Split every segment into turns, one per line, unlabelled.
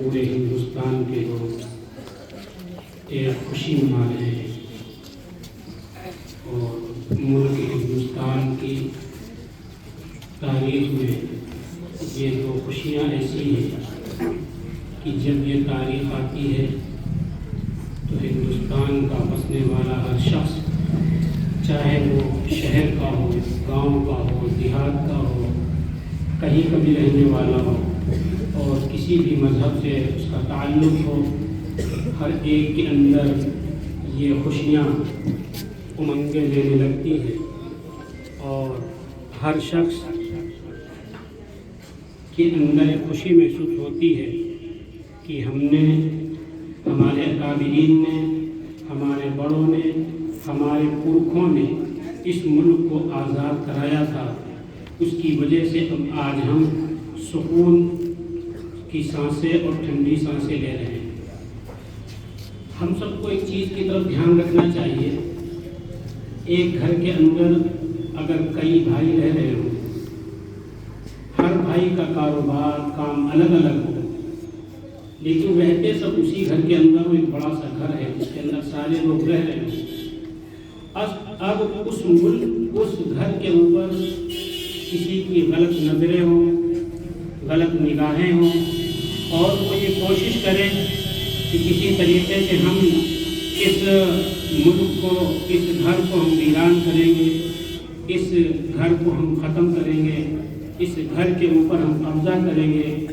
پورے ہندوستان کے لوگ ایک خوشی منا رہے ہیں اور ملک ہندوستان کی تاریخ میں یہ دو خوشیاں ایسی ہیں کہ جب یہ تاریخ آتی ہے تو ہندوستان کا بسنے والا ہر شخص، چاہے وہ شہر کا ہو، گاؤں کا ہو، دیہات کا ہو، کہیں کا بھی رہنے والا ہو اور کسی بھی مذہب سے اس کا تعلق ہو، ہر ایک کے اندر یہ خوشیاں امنگیں لینے لگتی ہیں اور ہر شخص کے اندر ایک خوشی محسوس ہوتی ہے کہ ہم نے، ہمارے اکابرین نے، ہمارے بڑوں نے، ہمارے پرکھوں نے اس ملک کو آزاد کرایا تھا، اس کی وجہ سے آج ہم سکون کی سانسیں اور ٹھنڈی سانسیں لے رہے ہیں۔ ہم سب کو ایک چیز کی طرف دھیان رکھنا چاہیے، ایک گھر کے اندر اگر کئی بھائی رہ رہے ہوں، ہر بھائی کا کاروبار کام الگ الگ ہو، لیکن رہتے سب اسی گھر کے اندر، وہ ایک بڑا سا گھر ہے جس کے اندر سارے لوگ رہ رہے ہیں۔ اب اس ملک، اس گھر کے اوپر کسی کی غلط نظریں ہوں، غلط نگاہیں ہوں اور وہ یہ کوشش کرے کہ کسی طریقے سے ہم اس ملک کو، اس گھر کو ہم ویران کریں گے، اس گھر کو ہم ختم کریں گے، اس گھر کے اوپر ہم قبضہ کریں گے،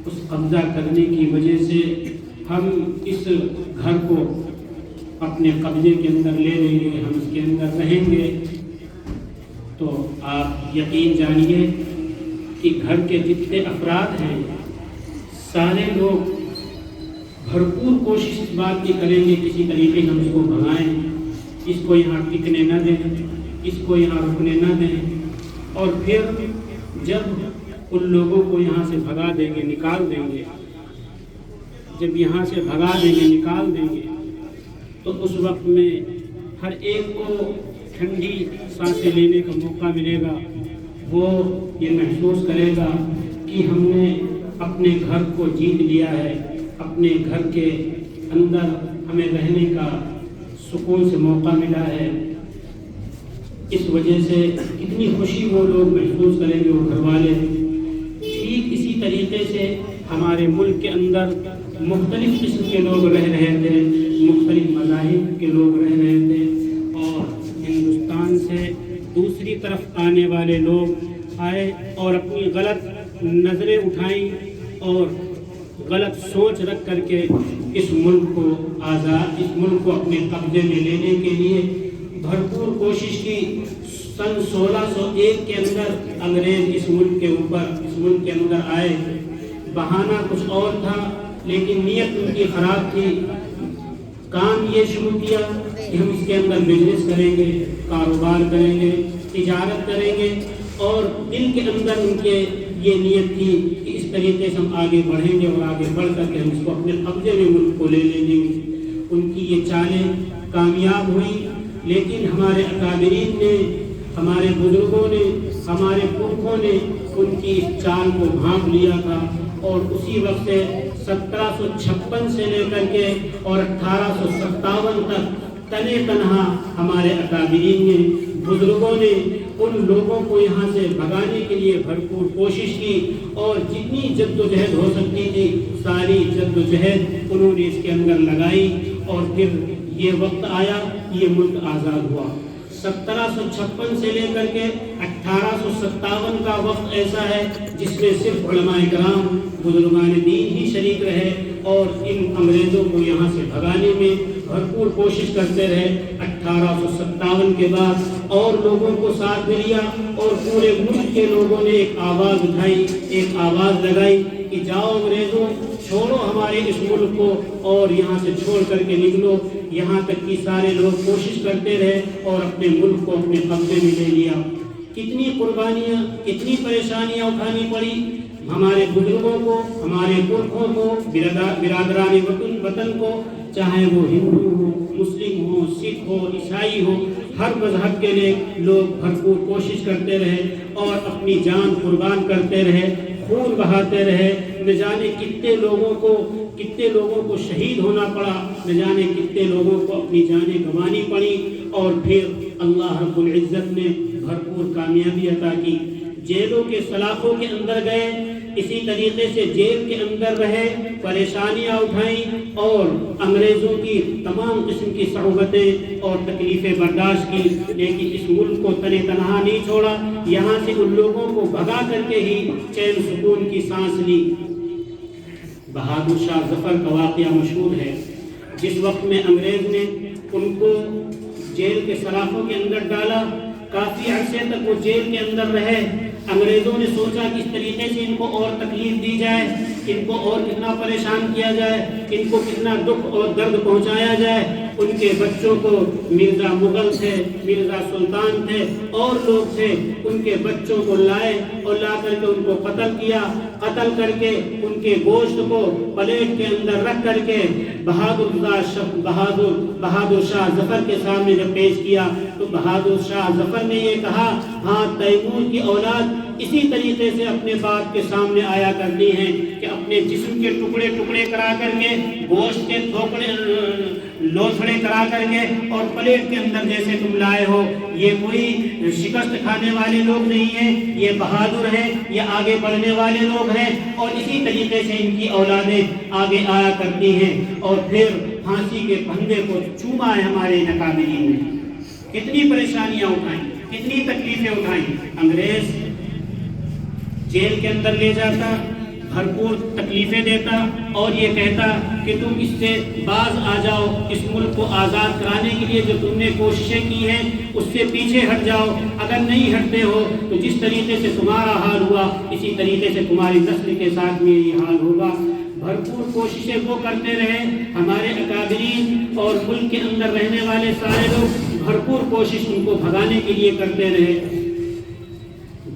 اس قبضہ کرنے کی وجہ سے ہم اس گھر کو اپنے قبضے کے اندر لے لیں گے، ہم اس کے اندر رہیں گے۔ تو آپ یقین جانیے کہ گھر کے جتنے افراد ہیں سارے لوگ بھرپور کوشش اس بات کی کریں گے کسی طریقے سے ہم اس کو بھگائیں، اس کو یہاں ٹکنے نہ دیں، اس کو یہاں رکنے نہ دیں، اور پھر جب ان لوگوں کو یہاں سے بھگا دیں گے، نکال دیں گے، جب یہاں سے بھگا دیں گے، نکال دیں گے، تو اس وقت میں ہر ایک کو ٹھنڈی سانسیں لینے کا موقع ملے گا، وہ یہ محسوس کرے گا کہ ہم نے اپنے گھر کو جیت لیا ہے، اپنے گھر کے اندر ہمیں رہنے کا سکون سے موقع ملا ہے۔ اس وجہ سے کتنی خوشی وہ لوگ محسوس کریں گے، وہ گھر والے۔ ٹھیک اسی طریقے سے ہمارے ملک کے اندر مختلف قسم کے لوگ رہ رہے تھے، مختلف مذاہب کے لوگ رہ رہے تھے، اور ہندوستان سے دوسری طرف آنے والے لوگ آئے اور اپنی غلط نظریں اٹھائیں اور غلط سوچ رکھ کر کے اس ملک کو آزاد، اس ملک کو اپنے قبضے میں لینے کے لیے بھرپور کوشش کی۔ سن 1601 کے اندر انگریز اس ملک کے اوپر، اس ملک کے اندر آئے، بہانہ کچھ اور تھا لیکن نیت ان کی خراب تھی۔ کام یہ شروع کیا کہ ہم اس کے اندر بزنس کریں گے، کاروبار کریں گے، تجارت کریں گے، اور دل کے اندر ان کے یہ نیت تھی کہ اس طریقے سے ہم آگے بڑھیں گے اور آگے بڑھ کر کے ہم اس کو اپنے قبضے میں ملک کو لے لیں گے۔ ان کی یہ چالیں کامیاب ہوئی، لیکن ہمارے اکابرین نے، ہمارے بزرگوں نے، ہمارے پرکھوں نے ان کی اس چال کو بھانپ لیا تھا، اور اسی وقت سے 1756 سے لے کر کے اور 1857 تک تنے تنہا ہمارے اکابرین نے، بزرگوں نے ان لوگوں کو یہاں سے بھگانے کے لیے بھرپور کوشش کی، اور جتنی جد و جہد ہو سکتی تھی ساری جد و جہد انہوں نے اس کے اندر لگائی، اور پھر یہ وقت آیا، یہ ملک آزاد ہوا۔ 1756 سے لے کر کے 1857 کا وقت ایسا ہے جس میں صرف علماء کرام، بزرگان دین ہی شریک رہے اور ان انگریزوں کو یہاں سے بھگانے میں بھرپور کوشش کرتے رہے۔ 1857 کے بعد اور لوگوں کو ساتھ میں لیا اور پورے ملک کے لوگوں نے ایک آواز اٹھائی، ایک آواز لگائی کہ جاؤ انگریزوں، چھوڑو ہمارے اس ملک کو اور یہاں سے چھوڑ کر کے نکلو۔ یہاں تک کہ سارے لوگ کوشش کرتے رہے اور اپنے ملک کو اپنے قبضے میں لے لیا۔ کتنی قربانیاں، کتنی پریشانیاں اٹھانی پڑی ہمارے بزرگوں کو، ہمارے پرکھوں کو، برادران وطن کو، چاہے وہ ہندو ہو، مسلم ہو، سکھ ہو، عیسائی ہو، ہر مذہب کے لیے لوگ بھرپور کوشش کرتے رہے اور اپنی جان قربان کرتے رہے، خون بہاتے رہے، نہ جانے کتنے لوگوں کو شہید ہونا پڑا، نہ جانے کتنے لوگوں کو اپنی جانیں گنوانی پڑی، اور پھر اللہ رب العزت نے بھرپور کامیابی عطا کی۔ جیلوں کے سلاخوں کے اندر گئے، اسی طریقے سے جیل کے اندر رہے، پریشانیاں اٹھائیں اور انگریزوں کی تمام قسم کی صعوبتیں اور تکلیفیں برداشت کی، لیکن اس ملک کو تنے تنہا نہیں چھوڑا، یہاں سے ان لوگوں کو بھگا کر کے ہی چین سکون کی سانس لی۔ بہادر شاہ ظفر کا واقعہ مشہور ہے، جس وقت میں انگریز نے ان کو جیل کے سلاخوں کے اندر ڈالا، کافی عرصے تک وہ جیل کے اندر رہے۔ انگریزوں نے سوچا کہ اس طریقے سے ان کو اور تکلیف دی جائے، ان کو اور کتنا پریشان کیا جائے، ان کو کتنا دکھ اور درد پہنچایا جائے۔ ان کے بچوں کو، مرزا مغل تھے، مرزا سلطان تھے اور لوگ تھے، ان کے بچوں کو لائے اور لا کر کے ان کو قتل کیا۔ قتل کر کے ان کے گوشت کو پلیٹ کے اندر رکھ کر کے بہادر شاہ ظفر کے سامنے جب پیش کیا تو بہادر شاہ ظفر نے یہ کہا، ہاں تیمور کی اولاد اسی طریقے سے اپنے باپ کے سامنے آیا کرتی ہیں کہ اپنے جسم کے ٹکڑے ٹکڑے کرا کر کے، گوشت کے لوتھڑے کرا کر کے اور پلیٹ کے اندر جیسے تم لائے ہو، یہ کوئی شکست کھانے والے لوگ نہیں ہیں، یہ بہادر ہیں، یہ آگے بڑھنے والے لوگ ہیں۔ اور اسی طریقے سے ان کی اولادیں آگے آیا کرتی ہیں، اور پھر پھانسی کے پھندے کو چوما ہے ہمارے اکابرین نے۔ کتنی پریشانیاں اٹھائیں، کتنی تکلیفیں اٹھائیں۔ انگریز جیل کے اندر لے جاتا، بھرپور تکلیفیں دیتا اور یہ کہتا کہ تم اس سے باز آ جاؤ، اس ملک کو آزاد کرانے کے لیے جو تم نے کوششیں کی ہیں اس سے پیچھے ہٹ جاؤ۔ اگر نہیں ہٹتے ہو تو جس طریقے سے تمہارا حال ہوا اسی طریقے سے تمہاری نسل کے ساتھ میں یہ حال ہوگا۔ بھرپور کوششیں وہ کرتے رہے، ہمارے اکابرین اور ملک کے اندر رہنے والے سارے لوگ بھرپور کوشش ان کو بھگانے کے لیے کرتے رہے۔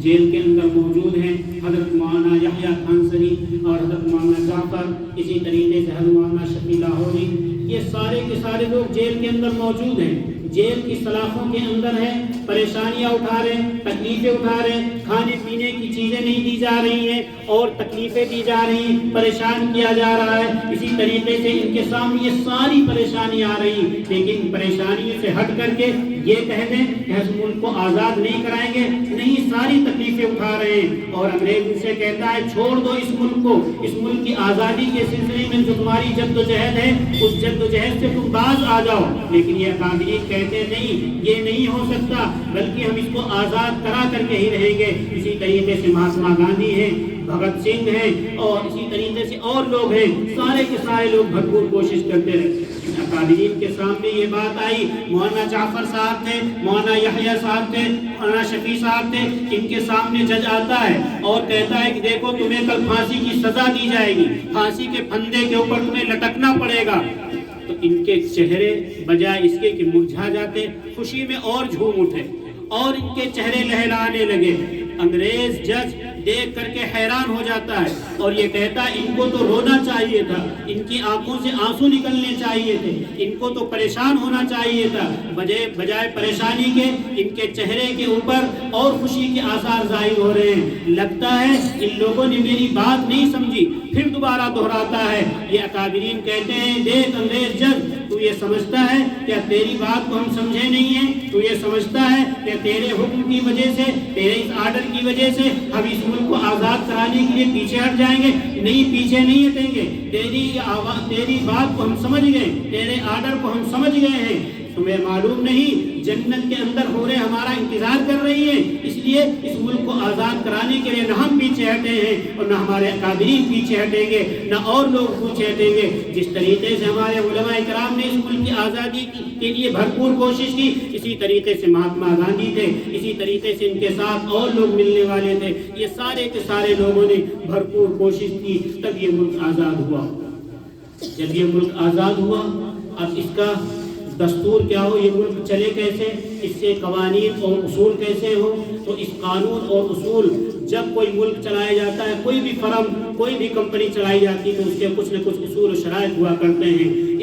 جیل کے اندر موجود ہیں حضرت مولانا یحییٰ خانسری اور حضرت مولانا جعفر، اسی طریقے سے حضرت مولانا شفیع لاہوری، یہ سارے کے سارے لوگ جیل کے اندر موجود ہیں، جیل کی سلاخوں کے اندر ہیں، پریشانیاں اٹھا رہے ہیں، تکلیفیں اٹھا رہے ہیں، کھانے پینے کی چیزیں نہیں دی جا رہی ہیں اور تکلیفیں دی جا رہی ہیں، پریشان کیا جا رہا ہے۔ اسی طریقے سے ان کے سامنے یہ ساری پریشانیاں آ رہی ہیں، لیکن پریشانیوں سے ہٹ کر کے یہ کہہ دیں کہ ہم ملک کو آزاد نہیں کرائیں گے، نہیں، ساری تکلیفیں اٹھا رہے ہیں۔ اور انگریز ان سے کہتا ہے چھوڑ دو اس ملک کو، اس ملک کی آزادی کے سلسلے میں جو تمہاری جدوجہد ہے اس جدوجہد سے تم باز آ جاؤ۔ لیکن یہ اکابرین کہتے نہیں، یہ نہیں ہو سکتا، بلکہ ہم اس کو آزاد کرا کر کے ہی رہیں گے۔ اسی طریقے سے مہاتما گاندھی ہیں، بھگت سنگھ ہیں اور اسی طریقے سے اور لوگ ہیں، سارے کے سارے لوگ بھرپور کوشش کرتے رہے۔ اکابرین کے سامنے یہ بات آئی، مولانا جعفر صاحب تھے، مولانا یحییٰ صاحب تھے، مولانا شفیع صاحب تھے، ان کے سامنے جج آتا ہے اور کہتا ہے کہ دیکھو تمہیں کل پھانسی کی سزا دی جائے گی، پھانسی کے پھندے کے اوپر تمہیں لٹکنا پڑے گا۔ تو ان کے چہرے بجائے اس کے کہ مرجھا جاتے، خوشی میں اور جھوم اٹھے اور ان کے چہرے لہلانے لگے۔ انگریز جج دیکھ کر کے حیران ہو جاتا ہے اور یہ کہتا ہے ان کو تو رونا چاہیے تھا، ان کی آنکھوں سے آنسو نکلنے چاہیے تھے، ان کو تو پریشان ہونا چاہیے تھا، بجائے پریشانی کے ان کے چہرے کے اوپر اور خوشی کے آثار ظاہر ہو رہے ہیں۔ لگتا ہے ان لوگوں نے میری بات نہیں سمجھی۔ پھر دوبارہ دہراتا ہے، یہ اکابرین کہتے ہیں دیکھ انگریز جج، تو یہ سمجھتا ہے کہ تیری بات کو ہم سمجھے نہیں ہیں، تو یہ سمجھتا ہے کہ تیرے حکم کی وجہ سے، تیرے اس آرڈر کی وجہ سے ہم اس ملک کو آزاد کرانے کے لیے پیچھے ہٹ جائیں گے؟ نہیں، پیچھے نہیں ہٹیں گے، تیری بات کو ہم سمجھ گئے، تیرے آرڈر کو ہم سمجھ گئے ہیں۔ تمہیں معلوم نہیں جنت کے اندر حوریں ہمارا انتظار کر رہی ہیں، اس لیے اس ملک کو آزاد کرانے کے لیے نہ ہم پیچھے ہٹے ہیں اور نہ ہمارے اکابرین پیچھے ہٹیں گے، نہ اور لوگ پیچھے ہٹیں گے۔ جس طریقے سے ہمارے علماء کرام نے اس ملک کی آزادی کے لیے بھرپور کوشش کی، اسی طریقے سے مہاتما گاندھی تھے، اسی طریقے سے ان کے ساتھ اور لوگ ملنے والے تھے، یہ سارے کے سارے لوگوں نے بھرپور کوشش کی، تب یہ ملک آزاد ہوا۔ جب یہ ملک آزاد ہوا، اب اس کا دستور کیا ہو، یہ ملک چلے کیسے، اس سے قوانین اور اصول کیسے ہو۔ تو اس قانون اور اصول، جب کوئی ملک چلایا جاتا ہے، کوئی بھی فرم، کوئی بھی کمپنی چلائی جاتی ہے تو اس کے کچھ نہ کچھ اصول و شرائط ہوا کرتے ہیں۔